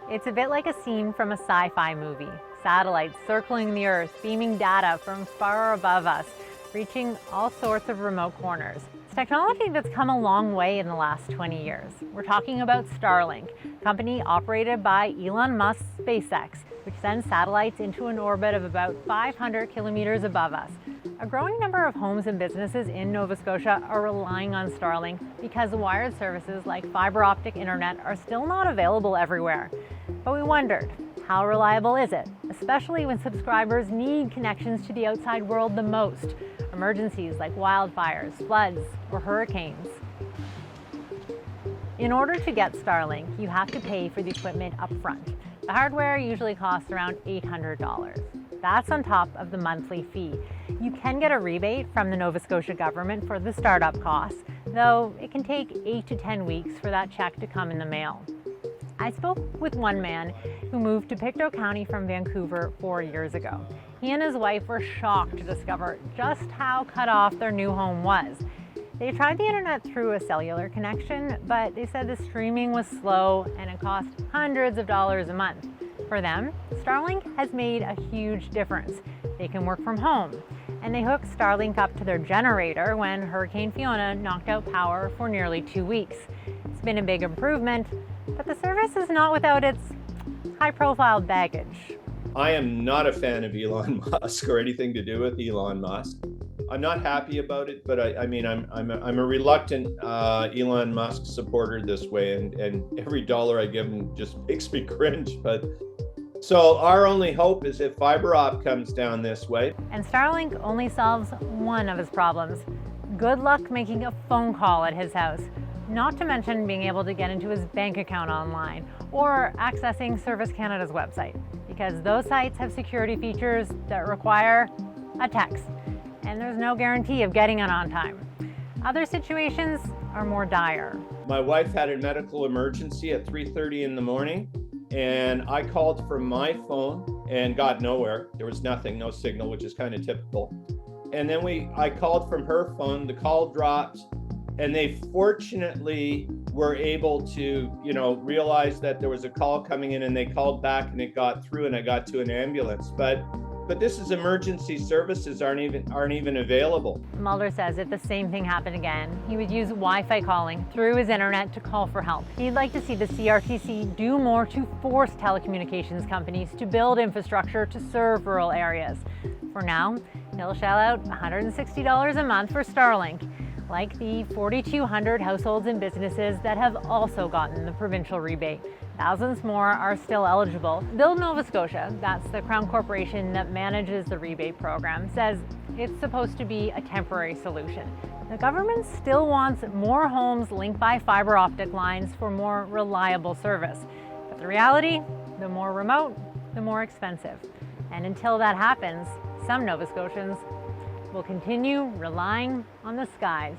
It's a bit like a scene from a sci-fi movie. Satellites circling the Earth, beaming data from far above us, reaching all sorts of remote corners. It's technology that's come a long way in the last 20 years. We're talking about Starlink, a company operated by Elon Musk's SpaceX, which sends satellites into an orbit of about 500 kilometers above us. A growing number of homes and businesses in Nova Scotia are relying on Starlink because wired services like fiber optic internet are still not available everywhere. But we wondered, how reliable is it, especially when subscribers need connections to the outside world the most? Emergencies like wildfires, floods, or hurricanes. In order to get Starlink, you have to pay for the equipment up front. The hardware usually costs around $800. That's on top of the monthly fee. You can get a rebate from the Nova Scotia government for the startup costs, though it can take 8 to 10 weeks for that check to come in the mail. I spoke with one man who moved to Pictou County from Vancouver 4 years ago. He and his wife were shocked to discover just how cut off their new home was. They tried the internet through a cellular connection, but they said the streaming was slow and it cost hundreds of dollars a month. For them, Starlink has made a huge difference. They can work from home, and they hooked Starlink up to their generator when Hurricane Fiona knocked out power for nearly 2 weeks. It's been a big improvement, but the service is not without its high-profile baggage. I am not a fan of Elon Musk or anything to do with Elon Musk. I'm not happy about it, but I'm a reluctant Elon Musk supporter this way, and every dollar I give him just makes me cringe. But so our only hope is if fiber op comes down this way. And Starlink only solves one of his problems. Good luck making a phone call at his house. Not to mention being able to get into his bank account online or accessing Service Canada's website, because those sites have security features that require a text, and there's no guarantee of getting it on time. Other situations are more dire. My wife had a medical emergency at 3:30 in the morning, and I called from my phone and got nowhere. There was nothing, no signal, which is kind of typical. And then I called from her phone, the call dropped, and they fortunately were able to, realize that there was a call coming in, and they called back and it got through and I got to an ambulance. But this is emergency services aren't even available. Mulder says if the same thing happened again, he would use Wi-Fi calling through his internet to call for help. He'd like to see the CRTC do more to force telecommunications companies to build infrastructure to serve rural areas. For now, he'll shell out $160 a month for Starlink, like the 4,200 households and businesses that have also gotten the provincial rebate. Thousands more are still eligible. Build Nova Scotia, that's the Crown Corporation that manages the rebate program, says it's supposed to be a temporary solution. The government still wants more homes linked by fiber optic lines for more reliable service. But the reality, the more remote, the more expensive. And until that happens, some Nova Scotians will continue relying on the skies.